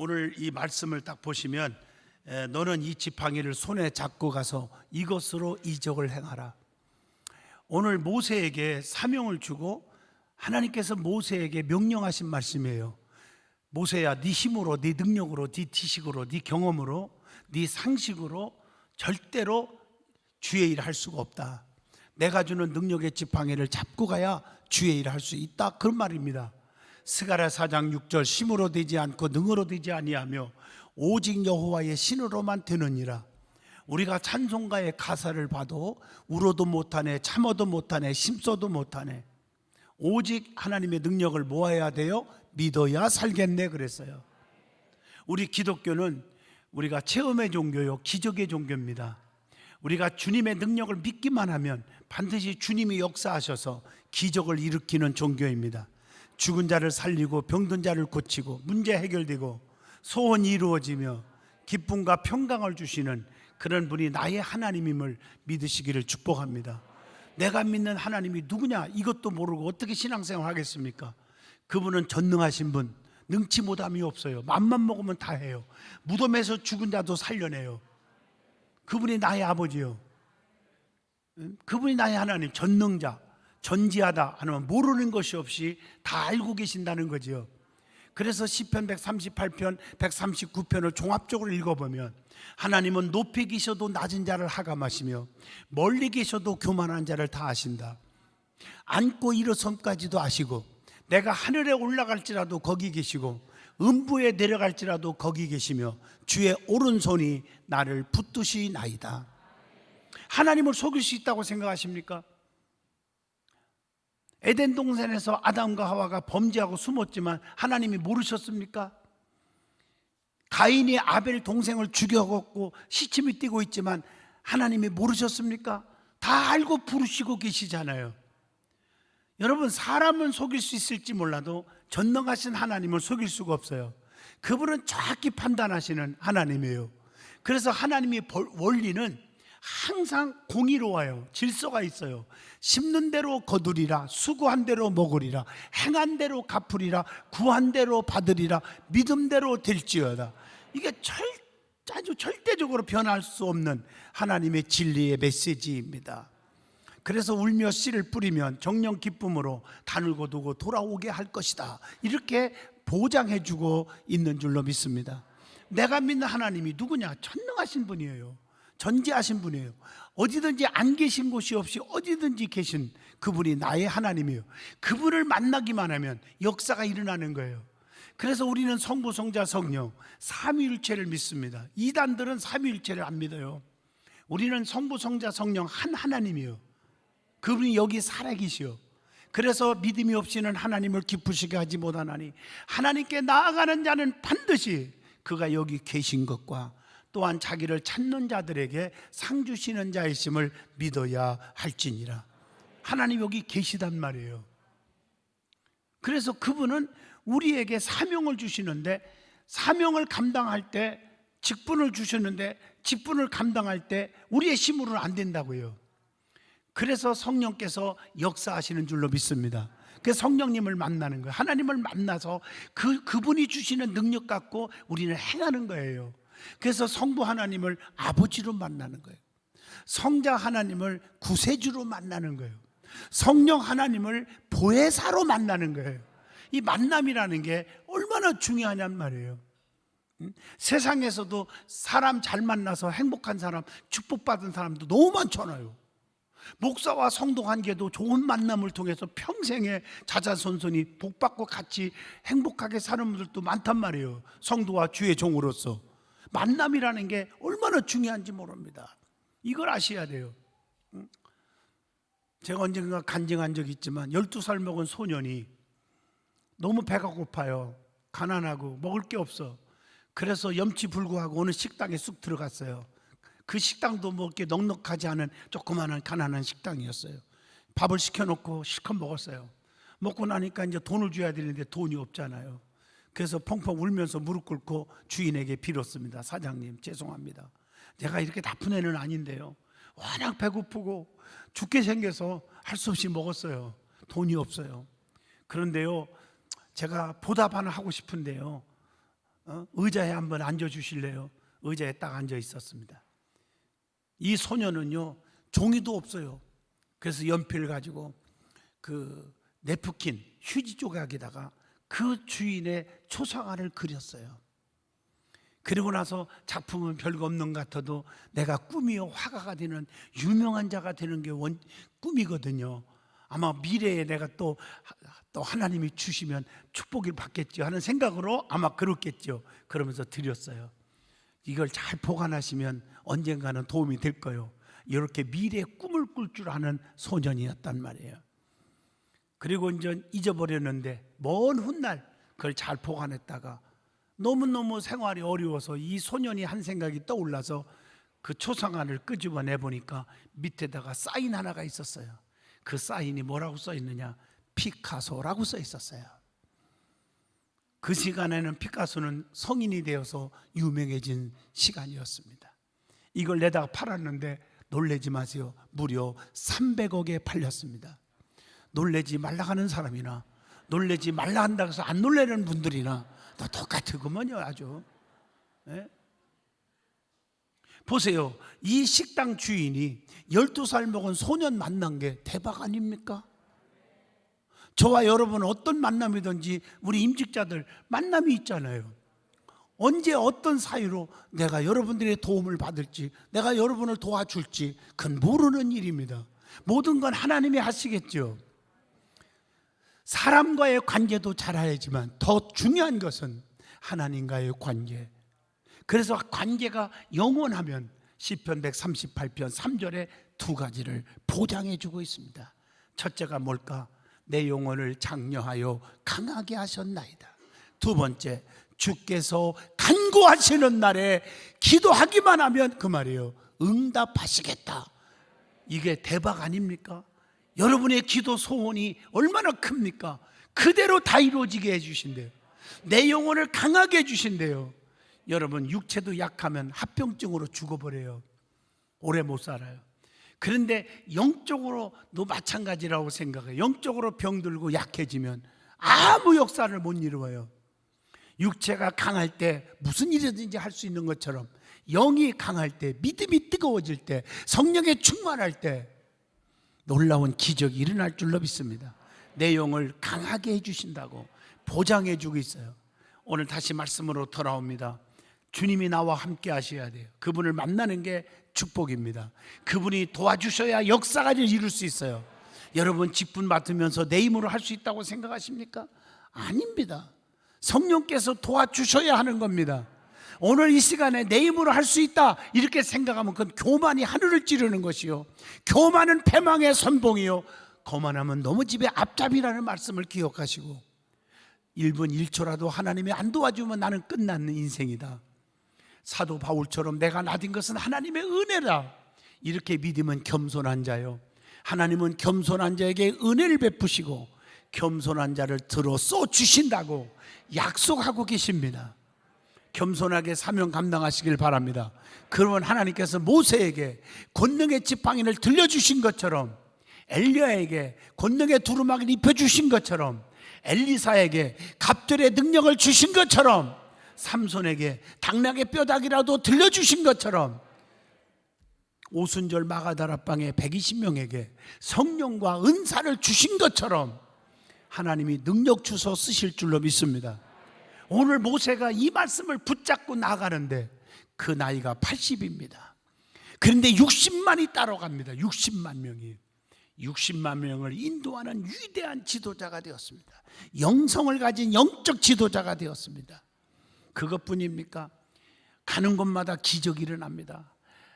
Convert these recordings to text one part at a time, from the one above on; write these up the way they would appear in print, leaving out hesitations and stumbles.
오늘 이 말씀을 딱 보시면 너는 이 지팡이를 손에 잡고 가서 이것으로 이적을 행하라. 오늘 모세에게 사명을 주고 하나님께서 모세에게 명령하신 말씀이에요. 모세야, 네 힘으로, 네 능력으로, 네 지식으로, 네 경험으로, 네 상식으로 절대로 주의 일을 할 수가 없다. 내가 주는 능력의 지팡이를 잡고 가야 주의 일을 할 수 있다, 그런 말입니다. 스가랴 4장 6절, 힘으로 되지 않고 능으로 되지 아니하며 오직 여호와의 신으로만 되느니라. 우리가 찬송가의 가사를 봐도 울어도 못하네, 참어도 못하네, 심써도 못하네. 오직 하나님의 능력을 모아야 돼요. 믿어야 살겠네 그랬어요. 우리 기독교는 우리가 체험의 종교요, 기적의 종교입니다. 우리가 주님의 능력을 믿기만 하면 반드시 주님이 역사하셔서 기적을 일으키는 종교입니다. 죽은 자를 살리고 병든 자를 고치고 문제 해결되고 소원이 이루어지며 기쁨과 평강을 주시는 그런 분이 나의 하나님임을 믿으시기를 축복합니다. 내가 믿는 하나님이 누구냐 이것도 모르고 어떻게 신앙생활 하겠습니까? 그분은 전능하신 분, 능치 못함이 없어요. 맘만 먹으면 다 해요. 무덤에서 죽은 자도 살려내요. 그분이 나의 아버지요, 그분이 나의 하나님, 전능자, 전지하다 하면 모르는 것이 없이 다 알고 계신다는 거지요. 그래서 시편 138편, 139편을 종합적으로 읽어보면 하나님은 높이 계셔도 낮은 자를 하감하시며 멀리 계셔도 교만한 자를 다 아신다. 앉고 일어섬까지도 아시고 내가 하늘에 올라갈지라도 거기 계시고 음부에 내려갈지라도 거기 계시며 주의 오른손이 나를 붙드시나이다. 하나님을 속일 수 있다고 생각하십니까? 에덴 동산에서 아담과 하와가 범죄하고 숨었지만 하나님이 모르셨습니까? 가인이 아벨 동생을 죽여갖고 시침이 뛰고 있지만 하나님이 모르셨습니까? 다 알고 부르시고 계시잖아요. 여러분, 사람은 속일 수 있을지 몰라도 전능하신 하나님을 속일 수가 없어요. 그분은 정확히 판단하시는 하나님이에요. 그래서 하나님의 원리는 항상 공의로워요. 질서가 있어요. 심는 대로 거두리라, 수고한 대로 먹으리라, 행한 대로 갚으리라, 구한 대로 받으리라, 믿음대로 될지어다. 이게 아주 절대적으로 변할 수 없는 하나님의 진리의 메시지입니다. 그래서 울며 씨를 뿌리면 정령 기쁨으로 단을 거두고 돌아오게 할 것이다, 이렇게 보장해주고 있는 줄로 믿습니다. 내가 믿는 하나님이 누구냐? 전능하신 분이에요. 전지하신 분이에요. 어디든지 안 계신 곳이 없이 어디든지 계신 그분이 나의 하나님이에요. 그분을 만나기만 하면 역사가 일어나는 거예요. 그래서 우리는 성부, 성자, 성령 삼위일체를 믿습니다. 이단들은 삼위일체를 안 믿어요. 우리는 성부, 성자, 성령 한 하나님이에요. 그분이 여기 살아계시오. 그래서 믿음이 없이는 하나님을 기쁘시게 하지 못하나니 하나님께 나아가는 자는 반드시 그가 여기 계신 것과 또한 자기를 찾는 자들에게 상 주시는 자이심을 믿어야 할지니라. 하나님 여기 계시단 말이에요. 그래서 그분은 우리에게 사명을 주시는데, 사명을 감당할 때 직분을 주셨는데 직분을 감당할 때 우리의 힘으로는 안 된다고요. 그래서 성령께서 역사하시는 줄로 믿습니다. 그 성령님을 만나는 거예요. 하나님을 만나서 그분이 주시는 능력 갖고 우리는 행하는 거예요. 그래서 성부 하나님을 아버지로 만나는 거예요. 성자 하나님을 구세주로 만나는 거예요. 성령 하나님을 보혜사로 만나는 거예요. 이 만남이라는 게 얼마나 중요하냔 말이에요. 세상에서도 사람 잘 만나서 행복한 사람, 축복받은 사람도 너무 많잖아요. 목사와 성도 관계도 좋은 만남을 통해서 평생에 자자손손이 복받고 같이 행복하게 사는 분들도 많단 말이에요. 성도와 주의 종으로서 만남이라는 게 얼마나 중요한지 모릅니다. 이걸 아셔야 돼요. 제가 언젠가 간증한 적이 있지만 12살 먹은 소년이 너무 배가 고파요. 가난하고 먹을 게 없어. 그래서 염치불구하고 어느 식당에 쑥 들어갔어요. 그 식당도 뭐 이렇게 넉넉하지 않은 조그마한 가난한 식당이었어요. 밥을 시켜놓고 실컷 먹었어요. 먹고 나니까 이제 돈을 줘야 되는데 돈이 없잖아요. 그래서 펑펑 울면서 무릎 꿇고 주인에게 빌었습니다. 사장님, 죄송합니다. 제가 이렇게 나쁜 애는 아닌데요, 워낙 배고프고 죽게 생겨서 할 수 없이 먹었어요. 돈이 없어요. 그런데요, 제가 보답 하나 하고 싶은데요, 의자에 한번 앉아 주실래요? 의자에 딱 앉아 있었습니다. 이 소녀는요, 종이도 없어요. 그래서 연필 가지고 그 네프킨 휴지 조각에다가 그 주인의 초상화를 그렸어요. 그리고 나서 작품은 별거 없는 것 같아도 내가 꿈이요 화가가 되는 유명한 자가 되는 게 꿈이거든요. 아마 미래에 내가 또 하나님이 주시면 축복을 받겠죠 하는 생각으로 아마 그렇겠죠. 그러면서 드렸어요. 이걸 잘 보관하시면 언젠가는 도움이 될 거예요. 이렇게 미래의 꿈을 꿀 줄 아는 소년이었단 말이에요. 그리고 이제 잊어버렸는데 먼 훗날 그걸 잘 보관했다가 너무너무 생활이 어려워서 이 소년이 한 생각이 떠올라서 그 초상화를 끄집어내 보니까 밑에다가 사인 하나가 있었어요. 그 사인이 뭐라고 써 있느냐? 피카소라고 써 있었어요. 그 시간에는 피카소는 성인이 되어서 유명해진 시간이었습니다. 이걸 내다가 팔았는데 놀라지 마세요. 무려 300억에 팔렸습니다. 놀라지 말라 하는 사람이나 놀라지 말라 한다고 해서 안 놀라는 분들이나 다 똑같으구먼요. 아주. 네? 보세요. 이 식당 주인이 12살 먹은 소년 만난 게 대박 아닙니까? 저와 여러분은 어떤 만남이든지 우리 임직자들 만남이 있잖아요. 언제 어떤 사유로 내가 여러분들의 도움을 받을지, 내가 여러분을 도와줄지 그건 모르는 일입니다. 모든 건 하나님이 하시겠죠. 사람과의 관계도 잘해야지만 더 중요한 것은 하나님과의 관계. 그래서 관계가 영원하면 시편 138편 3절에 두 가지를 보장해 주고 있습니다. 첫째가 뭘까? 내 영혼을 장려하여 강하게 하셨나이다. 두 번째, 주께서 간구하시는 날에 기도하기만 하면 그 말이에요, 응답하시겠다. 이게 대박 아닙니까? 여러분의 기도 소원이 얼마나 큽니까? 그대로 다 이루어지게 해주신대요. 내 영혼을 강하게 해주신대요. 여러분, 육체도 약하면 합병증으로 죽어버려요. 오래 못 살아요. 그런데 영적으로도 마찬가지라고 생각해요. 영적으로 병들고 약해지면 아무 역사를 못 이루어요. 육체가 강할 때 무슨 일이든지 할 수 있는 것처럼 영이 강할 때, 믿음이 뜨거워질 때, 성령에 충만할 때 놀라운 기적이 일어날 줄로 믿습니다. 내 영을 강하게 해주신다고 보장해 주고 있어요. 오늘 다시 말씀으로 돌아옵니다. 주님이 나와 함께 하셔야 돼요. 그분을 만나는 게 축복입니다. 그분이 도와주셔야 역사가 이룰 수 있어요. 여러분 직분 맡으면서 내 힘으로 할 수 있다고 생각하십니까? 아닙니다. 성령께서 도와주셔야 하는 겁니다. 오늘 이 시간에 내 힘으로 할 수 있다 이렇게 생각하면 그건 교만이 하늘을 찌르는 것이요, 교만은 패망의 선봉이요, 거만하면 너무 집에 앞잡이라는 말씀을 기억하시고 1분 1초라도 하나님이 안 도와주면 나는 끝나는 인생이다. 사도 바울처럼 내가 나딘 것은 하나님의 은혜라 이렇게 믿으면 겸손한 자요, 하나님은 겸손한 자에게 은혜를 베푸시고 겸손한 자를 들어 써 주신다고 약속하고 계십니다. 겸손하게 사명 감당하시길 바랍니다. 그러면 하나님께서 모세에게 권능의 지팡이를 들려주신 것처럼, 엘리야에게 권능의 두루마기를 입혀주신 것처럼, 엘리사에게 갑절의 능력을 주신 것처럼, 삼손에게 당나귀 뼈다귀라도 들려주신 것처럼, 오순절 마가다락방의 120명에게 성령과 은사를 주신 것처럼 하나님이 능력 주서 쓰실 줄로 믿습니다. 오늘 모세가 이 말씀을 붙잡고 나가는데 그 나이가 80입니다. 그런데 60만이 따라갑니다. 60만 명이 60만 명을 인도하는 위대한 지도자가 되었습니다. 영성을 가진 영적 지도자가 되었습니다. 그것뿐입니까? 가는 곳마다 기적이 일어납니다.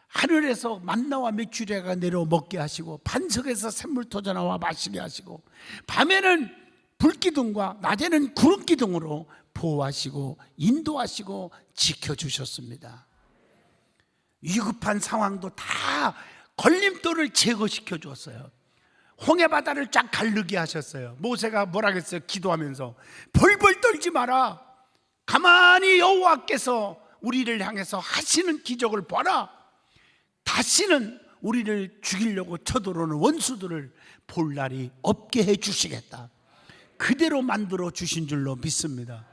하늘에서 만나와 메추리아가 내려 먹게 하시고 반석에서 샘물터져 나와 마시게 하시고 밤에는 불기둥과 낮에는 구름기둥으로 보호하시고 인도하시고 지켜주셨습니다. 위급한 상황도 다 걸림돌을 제거시켜 주었어요. 홍해바다를 쫙 가르게 하셨어요. 모세가 뭐라 그랬어요? 기도하면서 벌벌 떨지 마라, 가만히 여호와께서 우리를 향해서 하시는 기적을 봐라. 다시는 우리를 죽이려고 쳐들어오는 원수들을 볼 날이 없게 해주시겠다. 그대로 만들어 주신 줄로 믿습니다.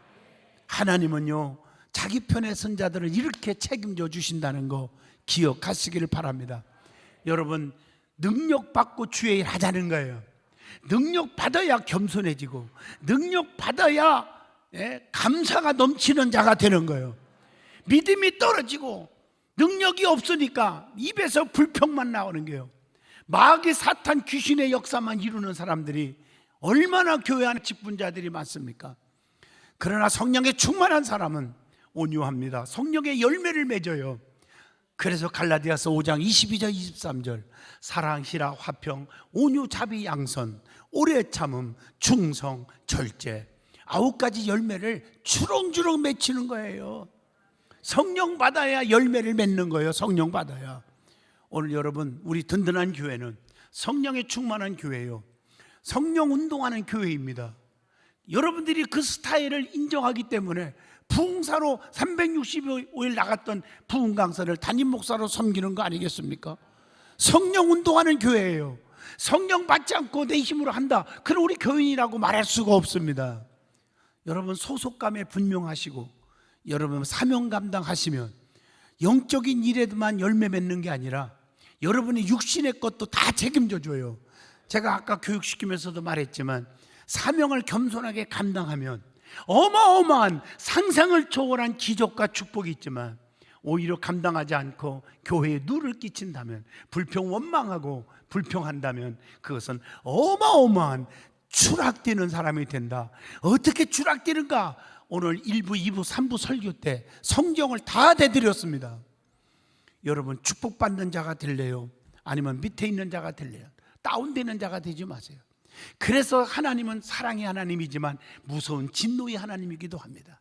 하나님은요 자기 편의 선자들을 이렇게 책임져 주신다는 거 기억하시기를 바랍니다. 여러분, 능력 받고 주의 일 하자는 거예요. 능력 받아야 겸손해지고, 능력 받아야 감사가 넘치는 자가 되는 거예요. 믿음이 떨어지고 능력이 없으니까 입에서 불평만 나오는 거예요. 마귀, 사탄, 귀신의 역사만 이루는 사람들이 얼마나 교회 안에 직분자들이 많습니까? 그러나 성령에 충만한 사람은 온유합니다. 성령의 열매를 맺어요. 그래서 갈라디아서 5장 22절 23절 사랑, 희락, 화평, 온유, 자비, 양선, 오래 참음, 충성, 절제, 9가지 열매를 주렁주렁 맺히는 거예요. 성령 받아야 열매를 맺는 거예요. 성령 받아야. 오늘 여러분, 우리 든든한 교회는 성령에 충만한 교회예요. 성령 운동하는 교회입니다. 여러분들이 그 스타일을 인정하기 때문에 부흥사로 365일 나갔던 부흥 강사를 담임 목사로 섬기는 거 아니겠습니까? 성령 운동하는 교회예요. 성령 받지 않고 내 힘으로 한다, 그럼 우리 교인이라고 말할 수가 없습니다. 여러분, 소속감에 분명하시고 여러분 사명 감당하시면 영적인 일에만 열매 맺는 게 아니라 여러분이 육신의 것도 다 책임져 줘요. 제가 아까 교육시키면서도 말했지만 사명을 겸손하게 감당하면 어마어마한 상상을 초월한 기적과 축복이 있지만, 오히려 감당하지 않고 교회에 누를 끼친다면, 불평 원망하고 불평한다면 그것은 어마어마한 추락되는 사람이 된다. 어떻게 추락되는가? 오늘 1부, 2부, 3부 설교 때 성경을 다 대드렸습니다. 여러분, 축복받는 자가 될래요? 아니면 밑에 있는 자가 될래요? 다운되는 자가 되지 마세요. 그래서 하나님은 사랑의 하나님이지만 무서운 진노의 하나님이기도 합니다.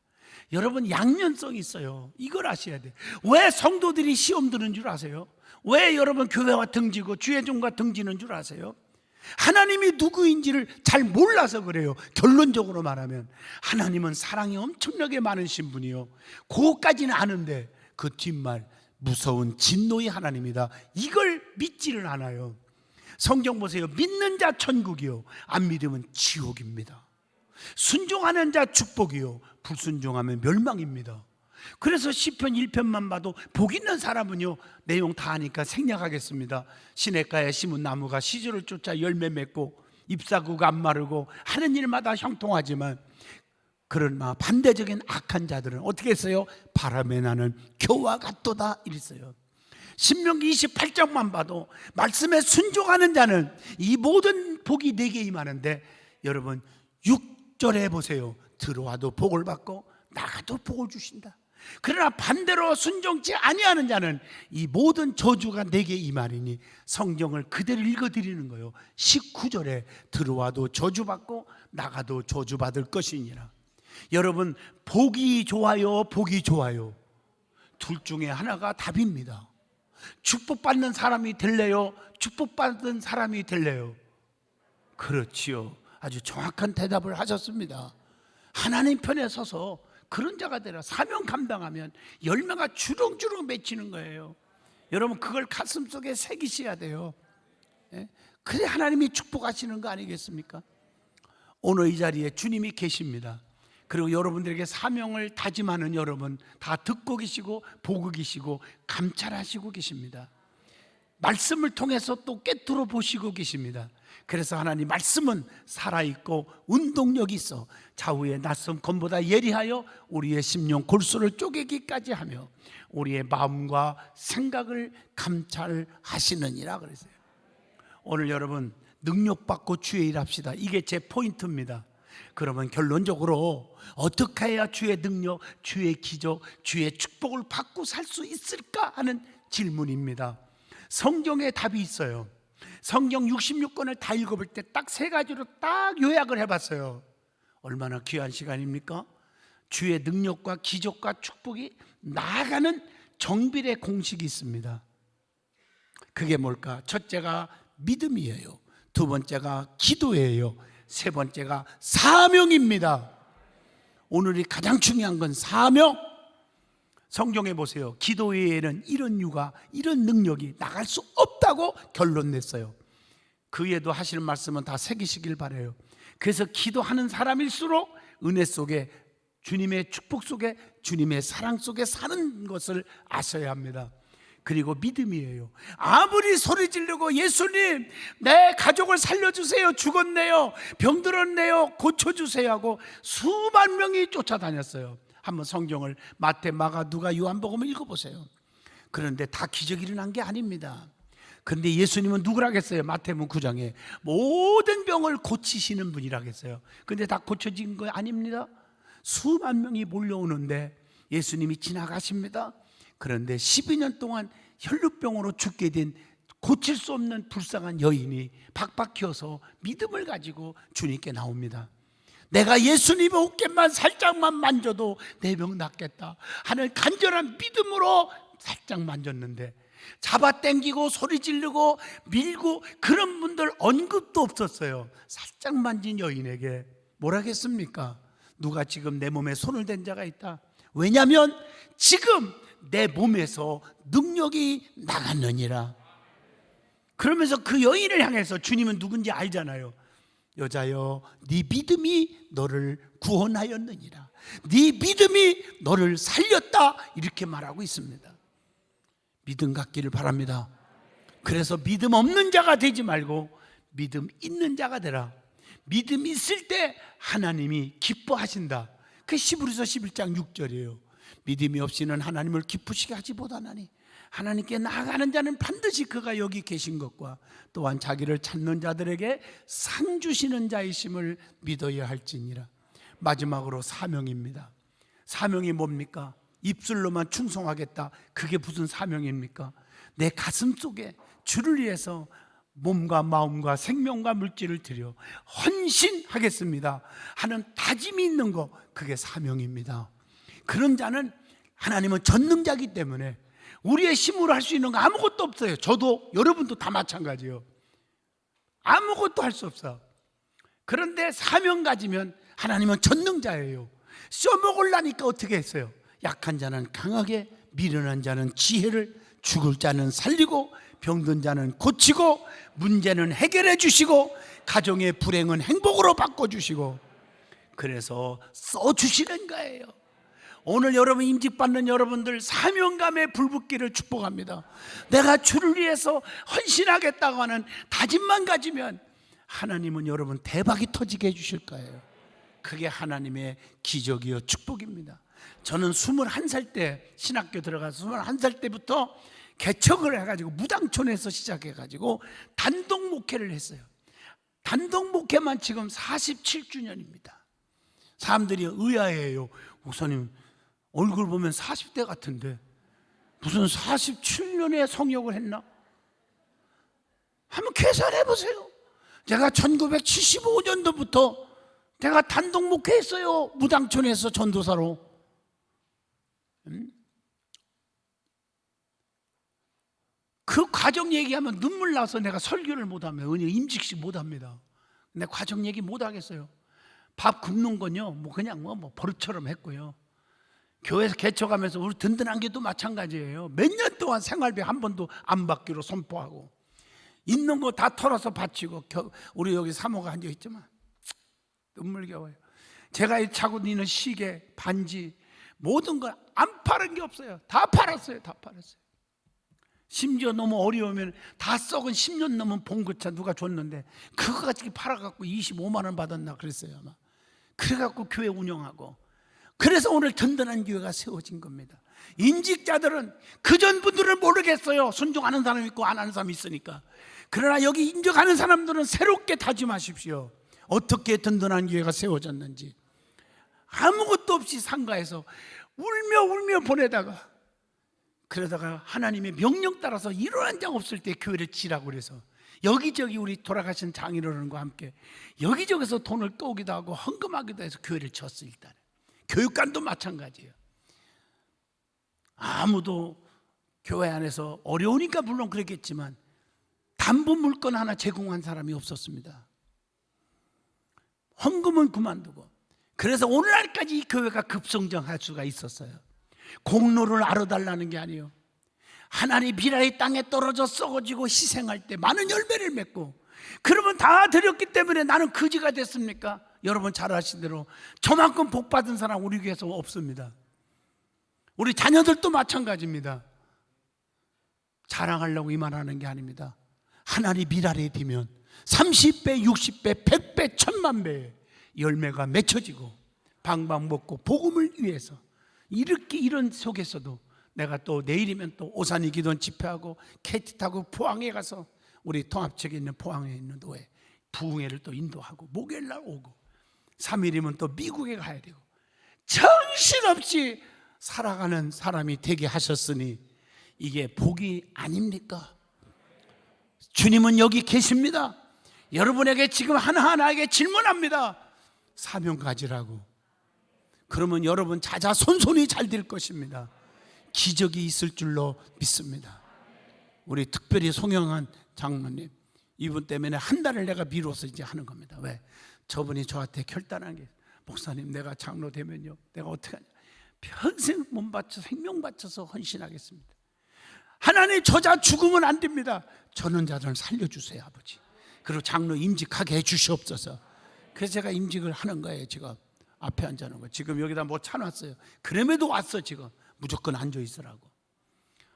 여러분, 양면성이 있어요. 이걸 아셔야 돼요. 왜 성도들이 시험 드는 줄 아세요? 왜 여러분 교회와 등지고 주의 종과 등지는 줄 아세요? 하나님이 누구인지를 잘 몰라서 그래요. 결론적으로 말하면 하나님은 사랑이 엄청나게 많으신 분이요, 그것까지는 아는데 그 뒷말 무서운 진노의 하나님이다, 이걸 믿지를 않아요. 성경 보세요. 믿는 자 천국이요, 안 믿으면 지옥입니다. 순종하는 자 축복이요, 불순종하면 멸망입니다. 그래서 시편 1편만 봐도 복 있는 사람은요, 내용 다 아니까 생략하겠습니다. 시냇가에 심은 나무가 시절을 쫓아 열매 맺고 잎사구가 안 마르고 하는 일마다 형통하지만, 그런 반대적인 악한 자들은 어떻게 했어요? 바람에 나는 겨와 같도다 이랬어요. 신명기 28장만 봐도 말씀에 순종하는 자는 이 모든 복이 내게 임하는데, 여러분 6절에 보세요. 들어와도 복을 받고 나가도 복을 주신다. 그러나 반대로 순종치 아니하는 자는 이 모든 저주가 내게 임하리니, 성경을 그대로 읽어드리는 거예요. 19절에 들어와도 저주받고 나가도 저주받을 것이니라. 여러분, 복이 좋아요, 복이 좋아요, 둘 중에 하나가 답입니다. 축복받는 사람이 될래요? 축복받은 사람이 될래요? 그렇지요. 아주 정확한 대답을 하셨습니다. 하나님 편에 서서 그런 자가 되라. 사명 감당하면 열매가 주렁주렁 맺히는 거예요. 여러분, 그걸 가슴속에 새기셔야 돼요. 그래 하나님이 축복하시는 거 아니겠습니까? 오늘 이 자리에 주님이 계십니다. 그리고 여러분들에게 사명을 다짐하는 여러분 다 듣고 계시고 보고 계시고 감찰하시고 계십니다. 말씀을 통해서 또 꿰뚫어 보시고 계십니다. 그래서 하나님 말씀은 살아있고 운동력이 있어 좌우의 낯선 검보다 예리하여 우리의 심령 골수를 쪼개기까지 하며 우리의 마음과 생각을 감찰하시느니라 그랬어요. 오늘 여러분, 능력받고 주의 일합시다. 이게 제 포인트입니다. 그러면 결론적으로 어떻게 해야 주의 능력, 주의 기적, 주의 축복을 받고 살 수 있을까 하는 질문입니다. 성경에 답이 있어요. 성경 66권을 다 읽어볼 때 딱 3가지로 딱 요약을 해봤어요. 얼마나 귀한 시간입니까? 주의 능력과 기적과 축복이 나아가는 정비례 공식이 있습니다. 그게 뭘까? 첫째가 믿음이에요. 두 번째가 기도예요. 세 번째가 사명입니다. 오늘이 가장 중요한 건 사명. 성경에 보세요. 기도 외에는 이런 유가, 이런 능력이 나갈 수 없다고 결론 냈어요. 그 외에도 하시는 말씀은 다 새기시길 바라요. 그래서 기도하는 사람일수록 은혜 속에 주님의 축복 속에, 주님의 사랑 속에 사는 것을 아셔야 합니다. 그리고 믿음이에요. 아무리 소리 지르고 예수님 내 가족을 살려주세요, 죽었네요, 병들었네요, 고쳐주세요 하고 수만 명이 쫓아다녔어요. 한번 성경을 마태, 마가, 누가, 요한복음을 읽어보세요. 그런데 다 기적이 일어난 게 아닙니다. 그런데 예수님은 누구라겠어요? 마태복음 9장에 모든 병을 고치시는 분이라겠어요. 그런데 다 고쳐진 거 아닙니다. 수만 명이 몰려오는데 예수님이 지나가십니다. 그런데 12년 동안 혈루병으로 죽게 된 고칠 수 없는 불쌍한 여인이 박박혀서 믿음을 가지고 주님께 나옵니다. 내가 예수님의 어깨만 살짝만 만져도 내 병 낫겠다 하는 간절한 믿음으로 살짝 만졌는데, 잡아당기고 소리 지르고 밀고 그런 분들 언급도 없었어요. 살짝 만진 여인에게 뭐라겠습니까? 누가 지금 내 몸에 손을 댄 자가 있다. 왜냐하면 지금 내 몸에서 능력이 나갔느니라. 그러면서 그 여인을 향해서 주님은 누군지 알잖아요. 여자여, 네 믿음이 너를 구원하였느니라. 네 믿음이 너를 살렸다, 이렇게 말하고 있습니다. 믿음 갖기를 바랍니다. 그래서 믿음 없는 자가 되지 말고 믿음 있는 자가 되라. 믿음 있을 때 하나님이 기뻐하신다. 그게 히브리서 11장 6절이에요. 믿음이 없이는 하나님을 기쁘시게 하지 못하나니 하나님께 나아가는 자는 반드시 그가 여기 계신 것과 또한 자기를 찾는 자들에게 상 주시는 자이심을 믿어야 할지니라. 마지막으로 사명입니다. 사명이 뭡니까? 입술로만 충성하겠다, 그게 무슨 사명입니까? 내 가슴 속에 주를 위해서 몸과 마음과 생명과 물질을 들여 헌신하겠습니다 하는 다짐이 있는 거, 그게 사명입니다. 그런 자는 하나님은 전능자이기 때문에 우리의 힘으로 할 수 있는 거 아무것도 없어요. 저도 여러분도 다 마찬가지예요. 아무것도 할 수 없어. 그런데 사명 가지면 하나님은 전능자예요. 써먹으려니까 어떻게 했어요? 약한 자는 강하게, 미련한 자는 지혜를, 죽을 자는 살리고, 병든 자는 고치고, 문제는 해결해 주시고, 가정의 불행은 행복으로 바꿔주시고, 그래서 써주시는 거예요. 오늘 여러분 임직받는 여러분들 사명감에 불붙기를 축복합니다. 내가 주를 위해서 헌신하겠다고 하는 다짐만 가지면 하나님은 여러분 대박이 터지게 해주실 거예요. 그게 하나님의 기적이요 축복입니다. 저는 21살 때 신학교 들어가서 21살 때부터 개척을 해가지고 무당촌에서 시작해가지고 단독 목회를 했어요. 단독 목회만 지금 47주년입니다. 사람들이 의아해요. 목사님 얼굴 보면 40대 같은데 무슨 47년에 성역을 했나? 한번 계산해 보세요. 제가 1975년도부터 제가 단독 목회했어요. 무당촌에서 전도사로. 그 과정 얘기하면 눈물 나서 내가 설교를 못하면 임직식 못합니다. 근데 과정 얘기 못하겠어요. 밥 굶는 건요 뭐 그냥 뭐 버릇처럼 했고요. 교회에서 개척하면서 우리 든든한 게도 마찬가지예요. 몇 년 동안 생활비 한 번도 안 받기로 선포하고 있는 거 다 털어서 바치고, 우리 여기 사모가 앉아있지만 눈물겨워요. 제가 차고 있는 시계, 반지 모든 걸 안 파는 게 없어요. 다 팔았어요. 다 팔았어요. 심지어 너무 어려우면 다 썩은 10년 넘은 봉고차 누가 줬는데 그거 가지고 팔아갖고 25만 원 받았나 그랬어요 아마. 그래갖고 교회 운영하고, 그래서 오늘 든든한 교회가 세워진 겁니다. 인직자들은 그전 분들은 모르겠어요. 순종하는 사람이 있고 안 하는 사람이 있으니까. 그러나 여기 인정하는 사람들은 새롭게 다짐하십시오. 어떻게 든든한 교회가 세워졌는지. 아무것도 없이 상가에서 울며 보내다가, 그러다가 하나님의 명령 따라서 일어난 장 없을 때 교회를 지라고 그래서 여기저기 우리 돌아가신 장인어른과 함께 여기저기서 돈을 떠오기도 하고 헌금하기도 해서 교회를 졌어요. 일단 교육관도 마찬가지예요. 아무도 교회 안에서 어려우니까 물론 그랬겠지만 담보 물건 하나 제공한 사람이 없었습니다. 헌금은 그만두고. 그래서 오늘날까지 이 교회가 급성장할 수가 있었어요. 공로를 알아달라는 게 아니에요. 하나님 미라의 땅에 떨어져 썩어지고 희생할 때 많은 열매를 맺고, 그러면 다 드렸기 때문에 나는 거지가 됐습니까? 여러분 잘 아시는 대로 저만큼 복 받은 사람 우리 교회에서 없습니다. 우리 자녀들도 마찬가지입니다. 자랑하려고 이 말하는 게 아닙니다. 하나님 미랄에 비면 30배, 60배, 100배, 1000만배의 열매가 맺혀지고 방방 먹고 복음을 위해서 이렇게 이런 속에서도 내가 또 내일이면 또 오산이 기도원 집회하고 KT 타고 포항에 가서 우리 통합책에 있는 포항에 있는 노예 부흥회를 또 인도하고 목요일날 오고 3일이면 또 미국에 가야 되고 정신없이 살아가는 사람이 되게 하셨으니 이게 복이 아닙니까? 주님은 여기 계십니다. 여러분에게 지금 하나하나에게 질문합니다. 사명 가지라고. 그러면 여러분 자자손손이 잘 될 것입니다. 기적이 있을 줄로 믿습니다. 우리 특별히 송영한 장로님, 이분 때문에 한 달을 내가 미뤄서 이제 하는 겁니다. 왜? 저분이 저한테 결단한 게, 목사님 내가 장로 되면요 내가 어떻게 하냐, 평생 몸 바쳐서 생명 바쳐서 헌신하겠습니다. 하나님 저자 죽으면 안 됩니다. 저는 자를 살려주세요 아버지. 그리고 장로 임직하게 해주시옵소서. 그래서 제가 임직을 하는 거예요. 지금 앞에 앉아는 거. 지금 여기다 뭐 차놨어요. 그럼에도 왔어. 지금 무조건 앉아 있으라고.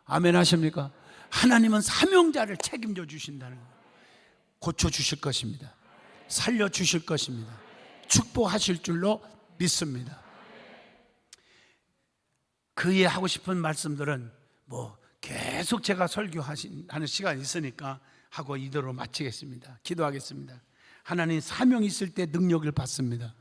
아멘 하십니까? 하나님은 사명자를 책임져 주신다는 거예요. 고쳐 주실 것입니다. 살려 주실 것입니다. 축복하실 줄로 믿습니다. 그의 하고 싶은 말씀들은 뭐 계속 제가 설교하는 시간이 있으니까 하고 이대로 마치겠습니다. 기도하겠습니다. 하나님 사명 있을 때 능력을 받습니다.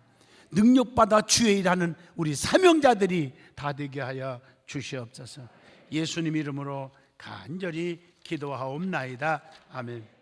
능력받아 주의 일하는 우리 사명자들이 다 되게 하여 주시옵소서. 예수님 이름으로 간절히 기도하옵나이다. 아멘.